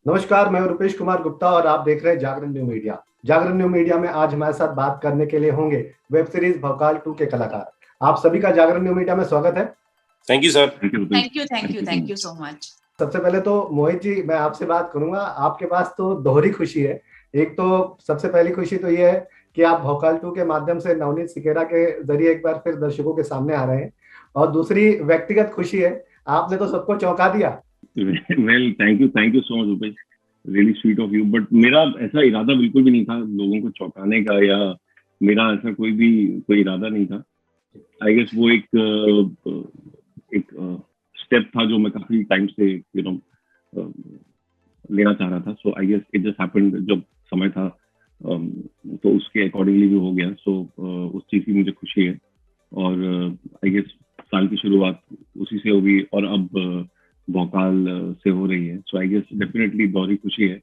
नमस्कार, मैं रुपेश कुमार गुप्ता और आप देख रहे हैं जागरण न्यू मीडिया। जागरण न्यू मीडिया में आज हमारे साथ बात करने के लिए होंगे वेब सीरीज भौकाल 2 के कलाकार। आप सभी का जागरण न्यू मीडिया में स्वागत है। Thank you sir. Thank you so much. सबसे पहले तो मोहित जी, मैं आपसे बात करूंगा। आपके पास तो दोहरी खुशी है। एक तो सबसे पहली खुशी तो ये है कि आप भौकाल 2 के माध्यम से नवनीत सिकेरा के जरिए एक बार फिर दर्शकों के सामने आ रहे हैं, और दूसरी व्यक्तिगत खुशी है, आपने तो सबको चौंका दिया। Well, thank you so much Rupesh, really sweet of you. But मेरा ऐसा इरादा बिल्कुल भी नहीं था लोगों को चौंकाने का, या मेरा ऐसा कोई इरादा नहीं था। आई गेस वो एक स्टेप था जो मैं काफी टाइम से लेना चाह रहा था। So I guess it just happened, जब समय था तो उसके अकॉर्डिंगली भी हो गया। सो उस चीज की मुझे खुशी है, और आई गेस साल की शुरुआत उसी से होगी और अब भोकाल से हो रही है। सो आई गेस डेफिनेटली बहुत ही खुशी है,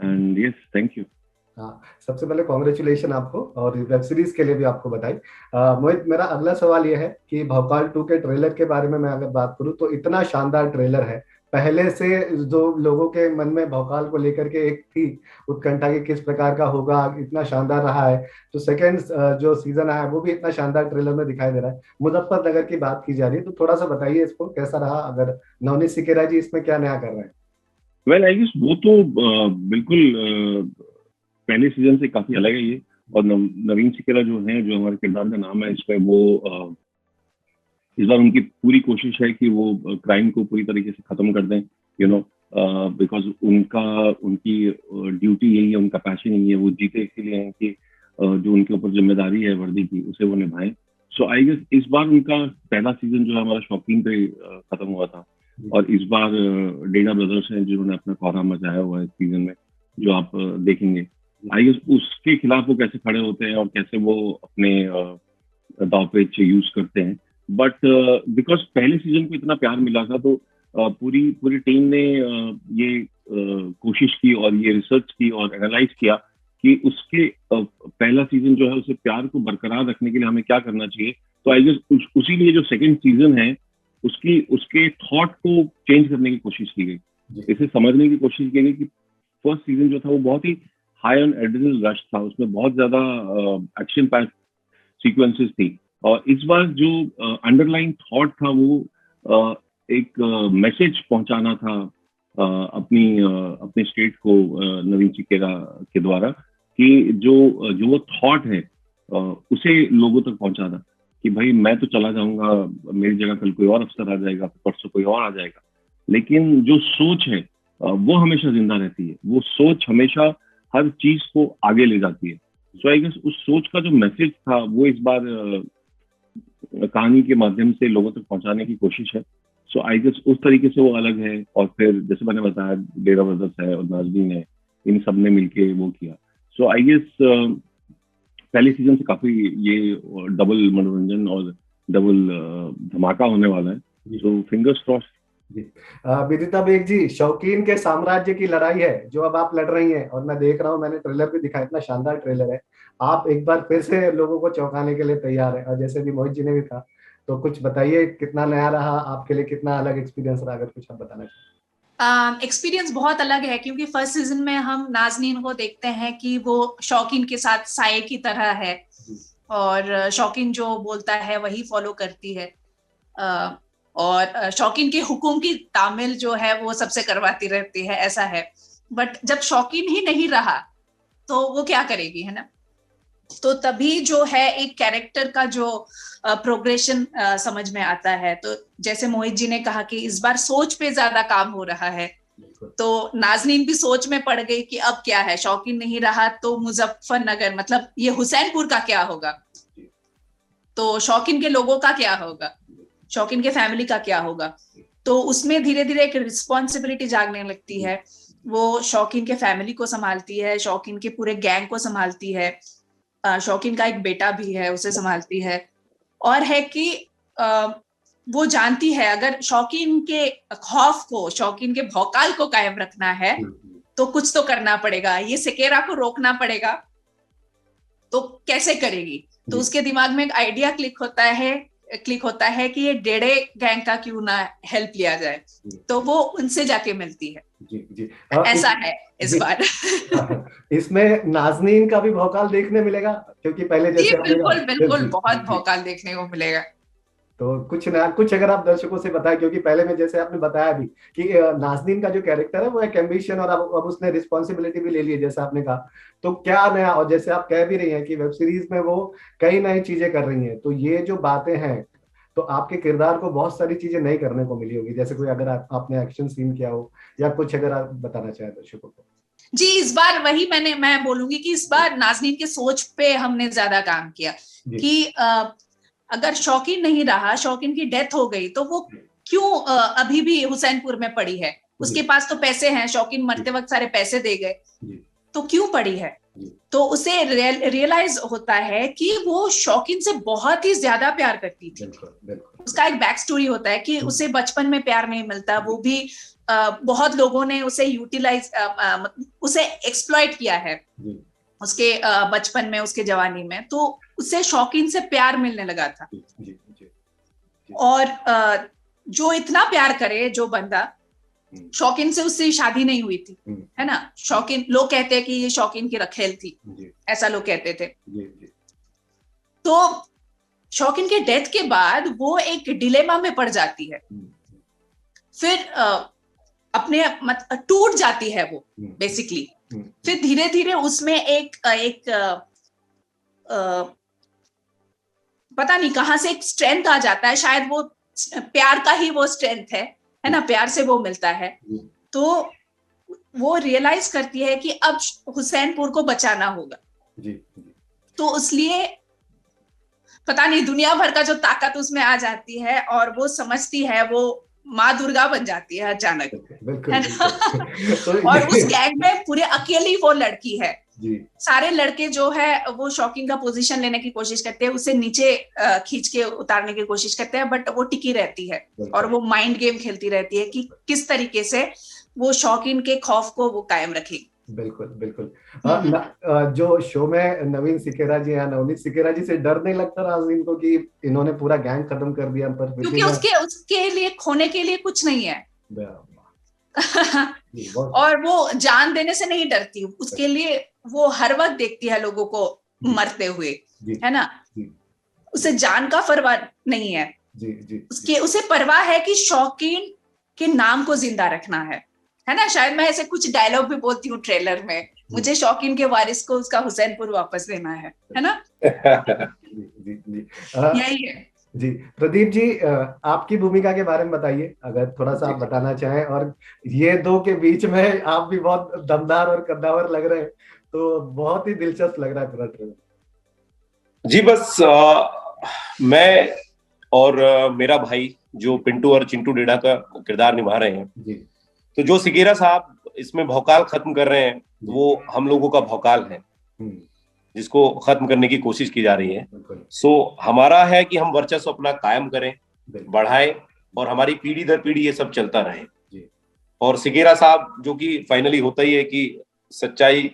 एंड यस, थैंक यू। हाँ, सबसे पहले कॉन्ग्रेचुलेशन आपको, और वेब सीरीज के लिए भी आपको बधाई। मोहित, मेरा अगला सवाल यह है कि भौकाल 2 के ट्रेलर के बारे में मैं अगर बात करूं तो इतना शानदार ट्रेलर है। पहले से जो लोगों के मन में भौकाल को लेकर के एक थी उत्कंठा कि किस प्रकार का होगा, इतना शानदार रहा है। तो सेकेंड जो सीजन आया वो भी इतना शानदार ट्रेलर में दिखाई दे रहा है। मुजफ्फरनगर की बात की जा रही है, तो थोड़ा सा बताइए इसको कैसा रहा, अगर नवनीत सिकेरा जी इसमें क्या नया कर रहे हैं। वेल, आई गेस वो तो बिल्कुल पहले सीजन से काफी अलग है ये। और नवीन सिकेरा जो है, जो हमारे किरदार का नाम है इसमें, वो इस बार उनकी पूरी कोशिश है कि वो क्राइम को पूरी तरीके से खत्म कर दें, बिकॉज उनकी ड्यूटी यही है, उनका पैशन यही है। वो जीते इसीलिए है कि जो उनके ऊपर जिम्मेदारी है वर्दी की, उसे वो निभाएं। सो आई गेस इस बार उनका पहला सीजन जो है हमारा शौकीन पे खत्म हुआ था, और इस बार डेना ब्रदर्स हैं जिन्होंने अपना कोहरा मचाया हुआ है इस सीजन में, जो आप देखेंगे। आई गेस उसके खिलाफ वो कैसे खड़े होते हैं और कैसे वो अपने दांवपेच यूज करते हैं। बट बिकॉज पहले सीजन को इतना प्यार मिला था, तो पूरी टीम ने ये कोशिश की और ये रिसर्च की और एनालाइज किया कि उसके पहला सीजन जो है उसे प्यार को बरकरार रखने के लिए हमें क्या करना चाहिए। तो आई गेस उसी लिए जो सेकंड सीजन है उसके थॉट को चेंज करने की कोशिश की गई, इसे समझने की कोशिश की गई कि फर्स्ट सीजन जो था वो बहुत ही हाई ऑन एड्रेनल रश था, उसमें बहुत ज्यादा एक्शन पैक सीक्वेंसेस थी। और इस बार जो अंडरलाइन थॉट था वो एक मैसेज पहुंचाना था अपने स्टेट को, नवीन सिकेरा के द्वारा, कि जो वो थॉट है उसे लोगों तक पहुंचाना कि भाई मैं तो चला जाऊंगा, मेरी जगह कल कोई और अफसर आ जाएगा, परसों कोई और आ जाएगा, लेकिन जो सोच है वो हमेशा जिंदा रहती है। वो सोच हमेशा हर चीज को आगे ले जाती है। सो आई गेस उस सोच का जो मैसेज था वो इस बार कहानी के माध्यम से लोगों तक पहुंचाने की कोशिश है। सो आई गेस उस तरीके से वो अलग है। और फिर जैसे मैंने बताया, डेरा ब्रदर्स है और नाजनीन है, इन सब ने मिलके वो किया। सो आई गेस पहले सीजन से काफी ये डबल मनोरंजन और डबल धमाका होने वाला है। So fingers crossed. Vidita Baig ji, शौकीन के साम्राज्य की लड़ाई है जो अब आप लड़ रही हैं, और मैं देख रहा हूं, मैंने ट्रेलर भी दिखा, इतना शानदार ट्रेलर है। आप एक बार फिर से लोगों को चौंकाने के लिए तैयार है, और जैसे भी मोहित जी ने भी कहा, तो कुछ बताइए कितना नया रहा आपके लिए, कितना अलग एक्सपीरियंस रहा, अगर कुछ आप बताना चाहें। एक्सपीरियंस बहुत अलग है, क्योंकि फर्स्ट सीजन में हम नाजनीन को देखते हैं कि वो शौकीन के साथ साये की तरह है, और शौकीन जो बोलता है वही फॉलो करती है, और शौकीन के हुकुम की तामील जो है वो सबसे करवाती रहती है, ऐसा है। बट जब शौकीन ही नहीं रहा तो वो क्या करेगी, है ना। तो तभी जो है एक कैरेक्टर का जो प्रोग्रेशन समझ में आता है। तो जैसे मोहित जी ने कहा कि इस बार सोच पे ज्यादा काम हो रहा है, तो नाजनीन भी सोच में पड़ गई कि अब क्या है, शौकीन नहीं रहा तो मुजफ्फरनगर, मतलब ये हुसैनपुर का क्या होगा, तो शौकीन के लोगों का क्या होगा, शौकीन के फैमिली का क्या होगा। तो उसमें धीरे धीरे एक रिस्पॉन्सिबिलिटी जागने लगती है। वो शौकीन के फैमिली को संभालती है, शौकीन के पूरे गैंग को संभालती है, शौकीन का एक बेटा भी है उसे संभालती है। और है कि वो जानती है अगर शौकीन के खौफ को, शौकीन के भौकाल को कायम रखना है तो कुछ तो करना पड़ेगा, ये सिकेरा को रोकना पड़ेगा। तो कैसे करेगी, तो उसके दिमाग में एक आइडिया क्लिक होता है क्लिक होता है कि ये डेढ़े गैंग का क्यों ना हेल्प लिया जाए, तो वो उनसे जाके मिलती है। जी जी। ऐसा है इस बार। इसमें नाज़नीन का भी भौकाल देखने मिलेगा, क्योंकि पहले जी जैसे आपने बिल्कुल बिल्कुल, जी बहुत जी। भौकाल देखने को मिलेगा। तो कुछ ना कुछ अगर आप दर्शकों से बताएं, क्योंकि पहले में जैसे आपने बताया भी कि नाज़नीन का जो कैरेक्टर है वो एक एम्बिशन, और अब उसने रिस्पॉन्सिबिलिटी भी ले ली है जैसे आपने कहा, तो क्या नया, और जैसे आप कह भी रही हैं कि वेब सीरीज में वो कई नई चीजें कर रही हैं, तो ये जो बातें हैं, तो आपके किरदार को बहुत सारी चीजें नई करने को मिली होगी, जैसे कोई अगर आपने एक्शन सीन किया हो या कुछ, अगर आप बताना चाहें दर्शकों को। जी, इस बार वही मैं बोलूंगी कि इस बार नाज़नीन के सोच पे हमने ज्यादा काम किया कि अगर शौकीन नहीं रहा, शौकीन की डेथ हो गई, तो वो क्यों अभी भी हुसैनपुर में पड़ी है? उसके पास तो पैसे हैं, शौकीन मरते वक्त सारे पैसे दे गए, तो क्यों पड़ी है? तो उसे रियलाइज होता है कि वो शौकीन से बहुत ही ज्यादा प्यार करती थी। उसका एक बैक स्टोरी होता है कि उसे बचपन में प्यार नहीं मिलता, वो भी बहुत लोगों ने उसे यूटिलाइज, उसे एक्सप्लॉइट किया है उसके बचपन में, उसके जवानी में, तो उससे शौकीन से प्यार मिलने लगा था। और जो इतना प्यार करे जो बंदा, शौकीन से उससे शादी नहीं हुई थी, है ना? शौकीन, लोग कहते हैं कि ये शौकीन की रखेल थी, ऐसा लोग कहते थे। तो शौकीन के डेथ के बाद वो एक डिलेमा में पड़ जाती है, फिर अपने टूट जाती है वो बेसिकली। फिर धीरे धीरे उसमें एक पता नहीं कहां से एक स्ट्रेंथ आ जाता है, शायद वो प्यार का ही वो स्ट्रेंथ है ना, प्यार से वो मिलता है। तो वो रियलाइज करती है कि अब हुसैनपुर को बचाना होगा। तो इसलिए पता नहीं दुनिया भर का जो ताकत उसमें आ जाती है, और वो समझती है, वो माँ दुर्गा बन जाती है अचानक, है ना? और उस गैंग में पूरे अकेली वो लड़की है। सारे लड़के जो है वो शौकीन का पोजीशन लेने की कोशिश करते हैं, उसे नीचे खींच के उतारने की कोशिश करते हैं, बट वो टिकी रहती है और वो माइंड गेम खेलती रहती है कि किस तरीके से वो शौकीन के खौफ को वो कायम रखेगी। बिल्कुल बिल्कुल। जो शो में नवीन सिकेरा जी या नवनीत सिकेरा जी से डर नहीं लगता नाज़नीन को कि इन्होंने पूरा गैंग खत्म कर दिया? पर क्योंकि उसके लिए खोने के लिए कुछ नहीं है। और वो जान देने से नहीं डरती, उसके लिए वो हर वक्त देखती है लोगों को मरते हुए, है ना? उसे जान का परवाह नहीं है, उसे परवाह है कि शौकीन के नाम को जिंदा रखना है ना? शायद मैं ऐसे कुछ डायलॉग भी बोलती हूँ ट्रेलर में, मुझे शौकीन के वारिस को उसका हुसैनपुर वापस देना है ना? यही है जी। प्रदीप जी, आपकी भूमिका के बारे में बताइए, अगर थोड़ा सा आप बताना चाहें। और ये दो के बीच में आप भी बहुत दमदार और कद्दावर लग रहे हैं, तो बहुत ही दिलचस्प लग रहा है पूरा ट्रेलर। जी, बस मैं और मेरा भाई जो पिंटू और चिंटू डेढ़ा का किरदार निभा रहे हैं जी। तो जो सिकेरा साहब इसमें भौकाल खत्म कर रहे हैं, वो हम लोगों का भौकाल है जिसको खत्म करने की कोशिश की जा रही है। सो हमारा है कि हम वर्चस्व अपना कायम करें, बढ़ाएं, और हमारी पीढ़ी दर पीढ़ी ये सब चलता रहे। और सिकेरा साहब जो कि फाइनली होता ही है कि सच्चाई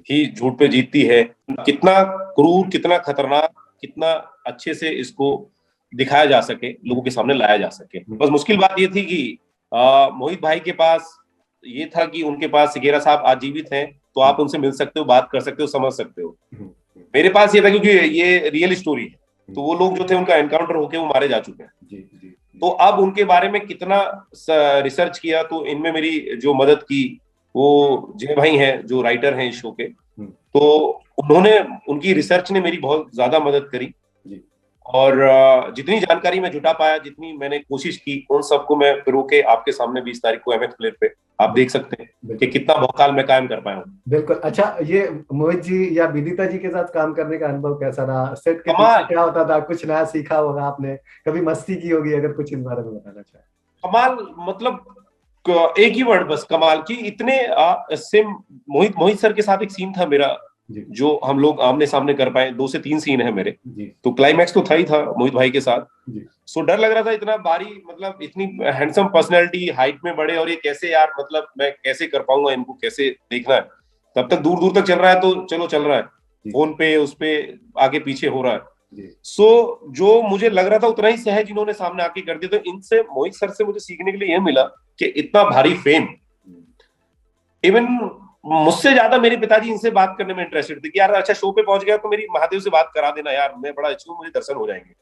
ही झूठ पे जीतती है। कितना क्रूर, कितना खतरनाक, कितना अच्छे से इसको दिखाया जा सके, लोगों के सामने लाया जा सके। बस मुश्किल बात ये थी कि मोहित भाई के पास ये था कि उनके पास सिकेरा साहब आजीवित हैं, तो आप उनसे मिल सकते हो, बात कर सकते हो, समझ सकते हो। मेरे पास ये था क्योंकि ये रियल स्टोरी है, तो वो लोग जो थे उनका एनकाउंटर होके वो मारे जा चुके हैं। तो अब उनके बारे में कितना रिसर्च किया, तो इनमें मेरी जो मदद की वो जय भाई हैं जो राइटर हैं इस शो के, तो उन्होंने, उनकी रिसर्च ने मेरी बहुत ज्यादा मदद करी। और जितनी जानकारी मैं जुटा पाया, जितनी मैंने कोशिश की, उन सबको मैं पिरो के आपके सामने 20 तारीख को MX प्लेयर पे आप देख सकते हैं कि कितना भौकाल मैं कायम कर पाया हूँ। बिल्कुल। अच्छा, ये मोहित जी या विदिता जी के साथ काम करने का अनुभव कैसा रहा? सेट के पीछे क्या होता था? कुछ नया सीखा होगा आपने, कभी मस्ती की होगी, अगर कुछ इस बारे में बताना चाहे। कमाल, मतलब एक ही वर्ड बस, कमाल की। इतने सेम मोहित सर के साथ एक सीन था मेरा जो हम लोग आमने सामने कर पाए। 2 से 3 सीन है मेरे, तो क्लाइमैक्स तो था ही था मोहित भाई के साथ। सो डर लग रहा था, इतना बारी, मतलब इतनी हैंडसम पर्सनैलिटी, हाइट में बड़े, और ये कैसे यार, मतलब मैं कैसे कर पाऊंगा, इनको कैसे देखना है। तब तक दूर दूर तक चल रहा है, तो चलो चल रहा है, फोन पे उस पे आगे पीछे हो रहा है। सो जो मुझे लग रहा था उतना ही सहज इन्होंने सामने आके कर दिया। तो इनसे, मोहित सर से मुझे सीखने के लिए यह मिला कि इतना भारी फेम, इवन मुझसे ज्यादा मेरे पिताजी इनसे बात करने में इंटरेस्टेड थे कि यार अच्छा शो पे पहुंच गया तो मेरी महादेव से बात करा देना यार, मैं बड़ा इच्छुक हूं, मुझे दर्शन हो जाएंगे।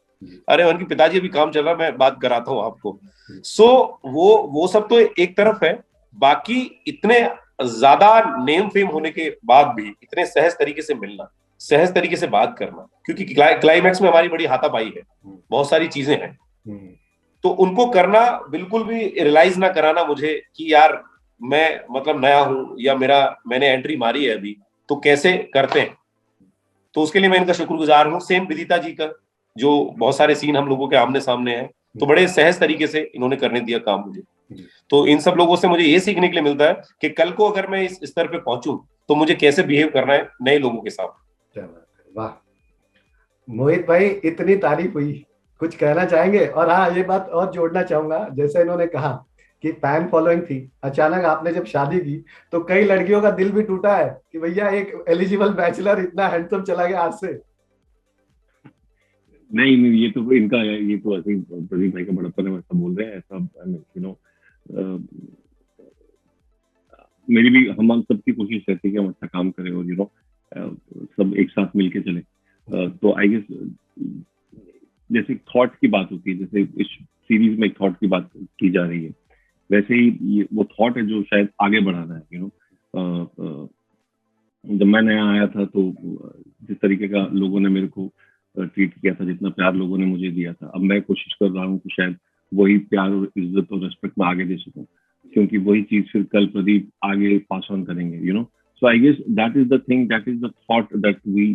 अरे उनकी पिताजी अभी काम चल रहा, मैं बात कराता हूँ आपको। सो वो सब तो एक तरफ है, बाकी इतने ज्यादा नेम फेम होने के बाद भी इतने सहज तरीके से मिलना, सहज तरीके से बात करना, क्योंकि क्लाइमैक्स में हमारी बड़ी हाथापाई है, बहुत सारी चीजें हैं, तो उनको करना, बिल्कुल भी रियलाइज ना कराना मुझे कि यार मैं मतलब नया हूं या मैंने एंट्री मारी है अभी, तो कैसे करते हैं। तो उसके लिए मैं इनका शुक्रगुजार हूँ। सेम विदिता जी का, जो बहुत सारे सीन हम लोगों के आमने सामने हैं, तो बड़े सहज तरीके से इन्होंने करने दिया काम मुझे। तो इन सब लोगों से मुझे ये सीखने के लिए मिलता है कि कल को अगर मैं इस स्तर पे पहुंचूं तो मुझे कैसे बिहेव करना है नए लोगों के साथ। वाह मोहित भाई, इतनी तारीफ हुई, कुछ कहना चाहेंगे? और हाँ, ये बात और जोड़ना चाहूंगा, जैसे इन्होंने कहा कि फैन फॉलोइंग थी, अचानक आपने जब शादी की तो कई लड़कियों का दिल भी टूटा है कि भैया एक एलिजिबल बैचलर इतना हैंडसम चला गया आज से। नहीं, ये तो इनका, ये तो ऐसे ही प्रदीप भाई का बड़प्पन है, ऐसा बोल रहे हैं, ऐसा यू नो मेरी भी, हम सबकी कोशिश रहती है कि हम अच्छा काम करें और सब एक साथ मिलके चले। तो आई गेस जैसे थॉट की बात होती है, जैसे इस सीरीज में एक थॉट की बात की जा रही है, वैसे ही वो थॉट है जो शायद आगे बढ़ाना है। जब मैं नया आया था तो जिस तरीके का लोगों ने मेरे को ट्रीट किया था, जितना प्यार लोगों ने मुझे दिया था, अब मैं कोशिश कर रहा हूँ कि शायद वही प्यार और इज्जत और रिस्पेक्ट मैं आगे दे सकूं, क्योंकि वही चीज फिर कल प्रदीप आगे पास ऑन करेंगे। So I guess that is the thing, that is the thought that we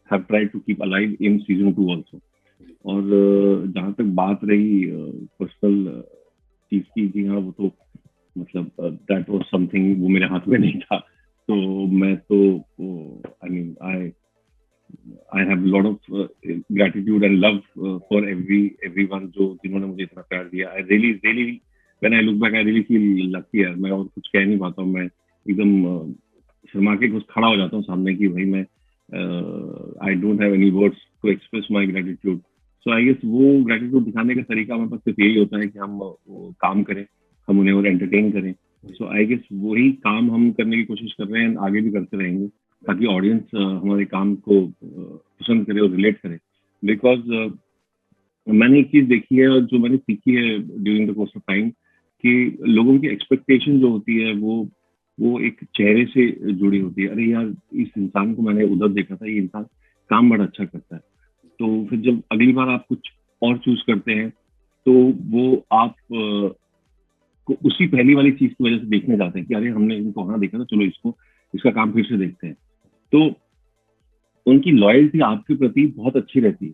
have tried to keep alive in season 2 also. और जहां तक बात रही पर्सनल चीज की, जी हाँ, वो तो मतलब दैट वाज समथिंग, वो मेरे हाथ में नहीं था। तो मैं तो I mean I have a lot of gratitude and love for everyone जिन्होंने मुझे इतना प्यार दिया। I really when I look back I really feel lucky है। मैं और कुछ कह नहीं पाता हूँ, मैं एकदम शर्मा के कुछ खड़ा हो जाता हूँ सामने कि भाई मैं I don't have any words to express my gratitude। So I guess वो gratitude दिखाने का तरीका हमारे पास सिर्फ यही होता है कि हम काम करें, हम उन्हें और एंटरटेन करें। So I guess वही काम हम करने की कोशिश कर रहे हैं, आगे भी करते रहेंगे, ताकि ऑडियंस हमारे काम को पसंद करे और रिलेट करे। बिकॉज मैंने एक चीज देखी है और जो मैंने सीखी है during the course of time, कि लोगों की एक्सपेक्टेशन जो होती है वो एक चेहरे से जुड़ी होती है। अरे यार, इस इंसान को मैंने उधर देखा था, ये इंसान काम बड़ा अच्छा करता है। तो फिर जब अगली बार आप कुछ और चूज करते हैं तो वो आप को उसी पहली वाली चीज की वजह से देखने जाते हैं कि अरे हमने इनको वहां देखा था, चलो इसका काम फिर से देखते हैं। तो उनकी लॉयल्टी आपके प्रति बहुत अच्छी रहती है।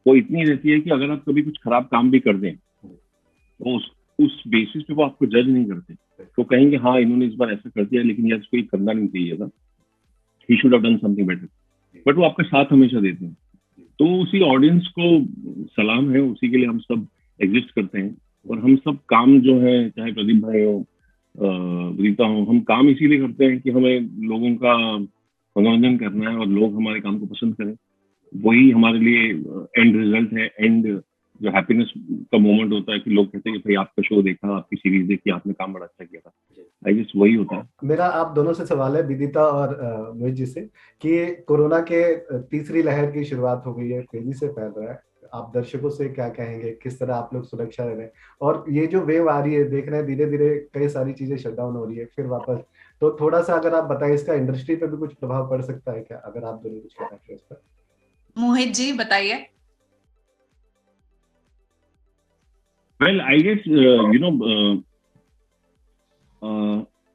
वो इतनी रहती है कि अगर आप कभी कुछ खराब काम भी कर दें तो उस बेसिस पे वो आपको जज नहीं करते। तो कहेंगे हाँ, इन्होंने इस बार ऐसा कर दिया, लेकिन यार इसको ये करना नहीं चाहिए था, he should have done something better. But वो आपका साथ हमेशा देते हैं। तो उसी ऑडियंस को सलाम है, उसी के लिए हम सब एग्जिस्ट करते हैं। और हम सब काम जो है, चाहे प्रदीप भाई हो, विदिता हो, हम काम इसीलिए करते हैं कि हमें लोगों का मनोरंजन करना है और लोग हमारे काम को पसंद करें। वही हमारे लिए एंड रिजल्ट है, एंड जो हैप्पीनेस का मोमेंट होता है कि लोग कहते हैं कि भाई आपका शो देखा, आपकी सीरीज देखी, आपने काम बड़ा अच्छा किया था। आई गेस वही होता है। मेरा आप दोनों से सवाल है, विदिता और मोहित जी से, कि कोरोना के तीसरी लहर की शुरुआत हो गई है, तेजी से फैल रहा है, आप दर्शकों से क्या कहेंगे, किस तरह आप लोग सुरक्षा रह रहे हैं? और ये जो वेव आ रही है, देख रहे हैं धीरे धीरे कई सारी चीजें शटडाउन हो रही है फिर वापस, तो थोड़ा सा अगर आप बताएं, इसका इंडस्ट्री पे भी कुछ प्रभाव पड़ सकता है क्या, अगर आप दोनों कुछ कहना चाहिए इस पर? मोहित जी बताइए। वेल आई गेस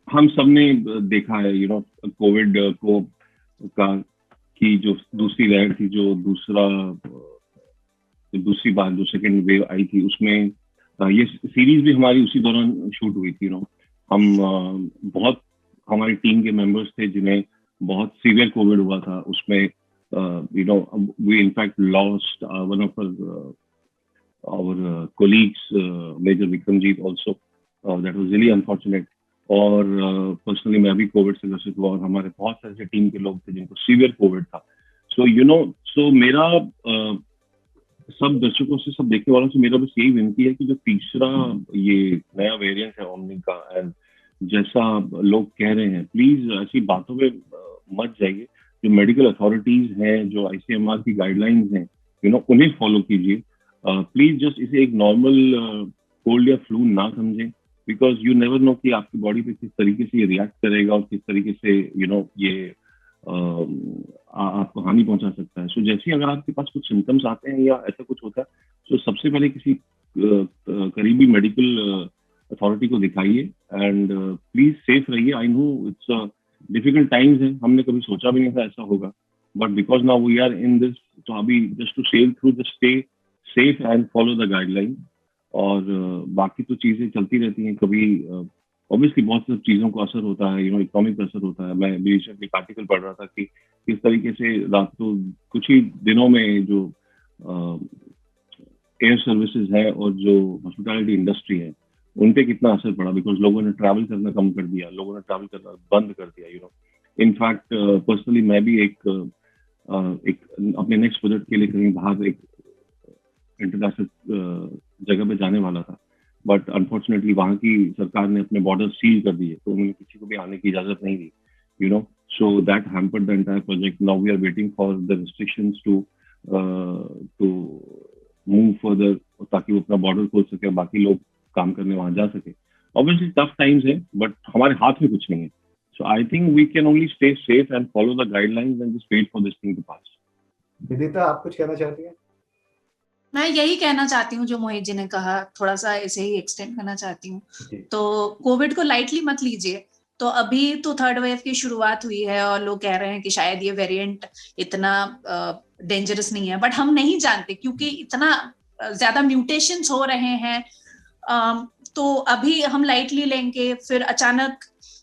हम सबने देखा है कोविड को की जो दूसरी लहर थी, जो दूसरी बार जो सेकेंड वेव आई थी, उसमें ये सीरीज भी हमारी उसी दौरान शूट हुई थी। हम बहुत, हमारी टीम के मेंबर्स थे जिन्हें बहुत सीवियर कोविड हुआ था। उसमें we in fact lost one of our colleagues, Major Vikramjit also, that was really unfortunate। और पर्सनली मैं भी कोविड से ग्रसित हुआ और हमारे बहुत सारे टीम के लोग थे जिनको सीवियर कोविड था। सो सो मेरा सब दर्शकों से, सब देखने वालों से मेरा बस यही विनती है कि जो तीसरा ये नया वेरिएंट है ओमिक्रॉन का, एंड जैसा लोग कह रहे हैं, प्लीज ऐसी बातों में मत जाइए। जो मेडिकल अथॉरिटीज हैं, जो आईसीएमआर की गाइडलाइंस हैं, उन्हें फॉलो कीजिए। प्लीज जस्ट इसे एक नॉर्मल कोल्ड या फ्लू ना समझें, बिकॉज यू नेवर नो कि आपकी बॉडी पे किस तरीके से ये रिएक्ट करेगा और किस तरीके से ये आपको हानि पहुंचा सकता है। सो जैसे ही अगर आपके पास कुछ सिम्टम्स आते हैं या ऐसा कुछ होता है, तो सबसे पहले किसी करीबी मेडिकल अथॉरिटी को दिखाइए, एंड प्लीज सेफ रहिए। I know it's difficult times है, हमने कभी सोचा भी नहीं था ऐसा होगा, but because now we are in this, तो अभी just to sail through, just stay safe and follow the guideline. और बाकी तो चीजें चलती रहती हैं। कभी ऑब्वियसली बहुत सब चीजों को असर होता है, इकोनॉमिक असर होता है। मैं रिसेंटली एक आर्टिकल पढ़ रहा था कि किस तरीके से रातों कुछ ही दिनों में जो एयर सर्विसेज है और जो हॉस्पिटैलिटी इंडस्ट्री है, उन पे कितना असर पड़ा, बिकॉज लोगों ने ट्रैवल करना कम कर दिया, लोगों ने ट्रैवल करना बंद कर दिया। इनफैक्ट पर्सनली मैं भी एक अपने नेक्स्ट प्रोजेक्ट के लिए कहीं बाहर एक इंटरनेशनल जगह पे जाने वाला था, बट अनफॉर्चुनेटली वहाँ की सरकार ने अपने बॉर्डर सील कर दिए, तो उन्होंने किसी को भी आने की इजाजत नहीं दी, so that hampered the entire project. Now we are waiting for the restrictions to move further, ताकि वो अपना बॉर्डर खोल सके और बाकी लोग काम करने वहां जा सके। Obviously tough times है, but हमारे हाथ में कुछ नहीं है। So I think we can only stay safe and follow the guidelines and just wait for this thing to pass. विदिता, आप कुछ कहना चाहती हैं? मैं यही कहना चाहती हूँ जो मोहित जी ने कहा, थोड़ा सा ऐसे ही एक्सटेंड करना चाहती हूँ। तो कोविड को लाइटली मत लीजिए। तो अभी तो थर्ड वेव की शुरुआत हुई है और लोग कह रहे हैं कि शायद ये वेरिएंट इतना डेंजरस नहीं है, बट हम नहीं जानते क्योंकि इतना ज्यादा म्यूटेशंस हो रहे हैं। तो अभी हम लाइटली लेंगे, फिर अचानक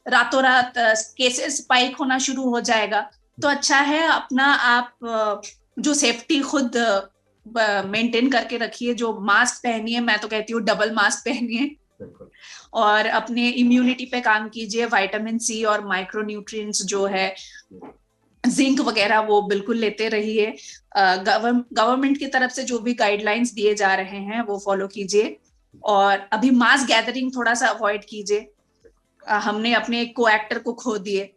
रातों रात केसेस स्पाइक होना शुरू हो जाएगा। तो अच्छा है अपना आप जो सेफ्टी खुद मेंटेन करके रखिए। जो मास्क पहनिए, मैं तो कहती हूँ डबल मास्क पहनिए, और अपने इम्यूनिटी पे काम कीजिए। विटामिन सी और माइक्रो न्यूट्रिएंट्स जो है, जिंक वगैरह, वो बिल्कुल लेते रहिए। गवर्नमेंट की तरफ से जो भी गाइडलाइंस दिए जा रहे हैं वो फॉलो कीजिए, और अभी मास गैदरिंग थोड़ा सा अवॉइड कीजिए। हमने अपने एक को एक्टर को खो दिए,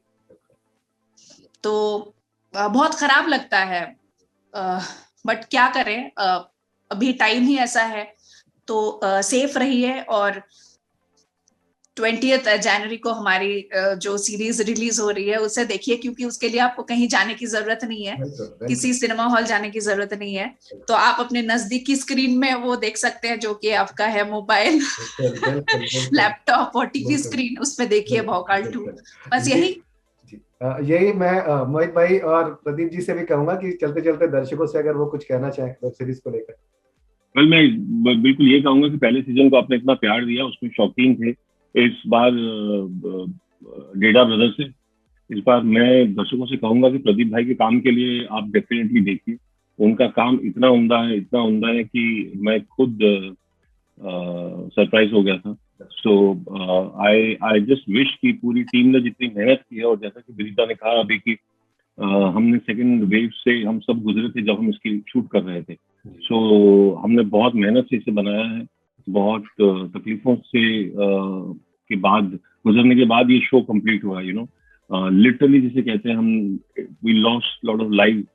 तो बहुत खराब लगता है, बट क्या करें, अभी टाइम ही ऐसा है। तो सेफ रहिए, और 20th जनवरी को हमारी जो सीरीज रिलीज हो रही है उसे देखिए, क्योंकि उसके लिए आपको कहीं जाने की जरूरत नहीं है, किसी सिनेमा हॉल जाने की जरूरत नहीं है। तो आप अपने नजदीक की स्क्रीन में वो देख सकते हैं, जो कि आपका है मोबाइल, लैपटॉप और टीवी स्क्रीन, उस पे देखिए भौकाल 2। बस यही मैं मोहित भाई और प्रदीप जी से भी कहूंगा कि चलते चलते दर्शकों से अगर वो कुछ कहना चाहें वेब सीरीज को लेकर। वेल, मैं बिल्कुल ये कहूंगा कि पहले सीजन को आपने इतना प्यार दिया, उसमें शौकीन थे। इस बार डेडा ब्रदर्स से, इस बार मैं दर्शकों से कहूंगा कि प्रदीप भाई के काम के लिए आप डेफिनेटली देखिए। उनका काम इतना उम्दा है कि मैं खुद सरप्राइज हो गया था। सो आई जस्ट विश कि पूरी टीम ने जितनी मेहनत की है, और जैसा कि विदिता ने कहा अभी कि हमने सेकेंड वेव से हम सब गुजरे थे जब हम इसकी शूट कर रहे थे। सो हमने बहुत मेहनत से इसे बनाया है, बहुत तकलीफों से के बाद, गुजरने के बाद ये शो कंप्लीट हुआ। लिटरली जिसे कहते हैं हम, we lost lot of lives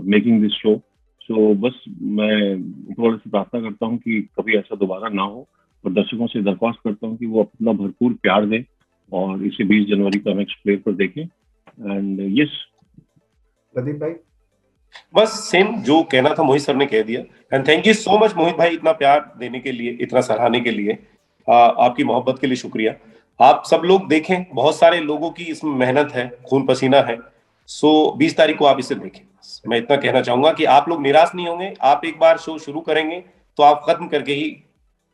making this show. So बस मैं ऊपर से प्रार्थना करता हूँ कि कभी ऐसा दोबारा ना हो, और दर्शकों से दरख्वास्त करता हूँ कि वो अपना भरपूर प्यार दें और इसे 20 जनवरी को नेक्स्ट प्ले पर देखें। एंड यस, प्रदीप भाई। बस सेम जो कहना था मोहित सर ने कह दिया। And thank you so much Mohit भाई, इतना प्यार देने के लिए, इतना सराहने के लिए, आपकी मोहब्बत के लिए शुक्रिया। आप सब लोग देखें, बहुत सारे लोगों की इसमें मेहनत है, खून पसीना है। सो 20 तारीख को आप इसे देखें। मैं इतना कहना चाहूंगा कि आप लोग निराश नहीं होंगे। आप एक बार शो शुरू करेंगे तो आप खत्म करके ही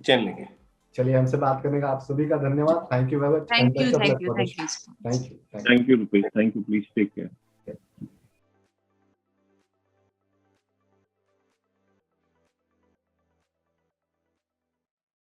चैन लेंगे। चलिए, हमसे बात करने का आप सभी का धन्यवाद। Thank you very much. Thank you Rupesh, thank you please take care.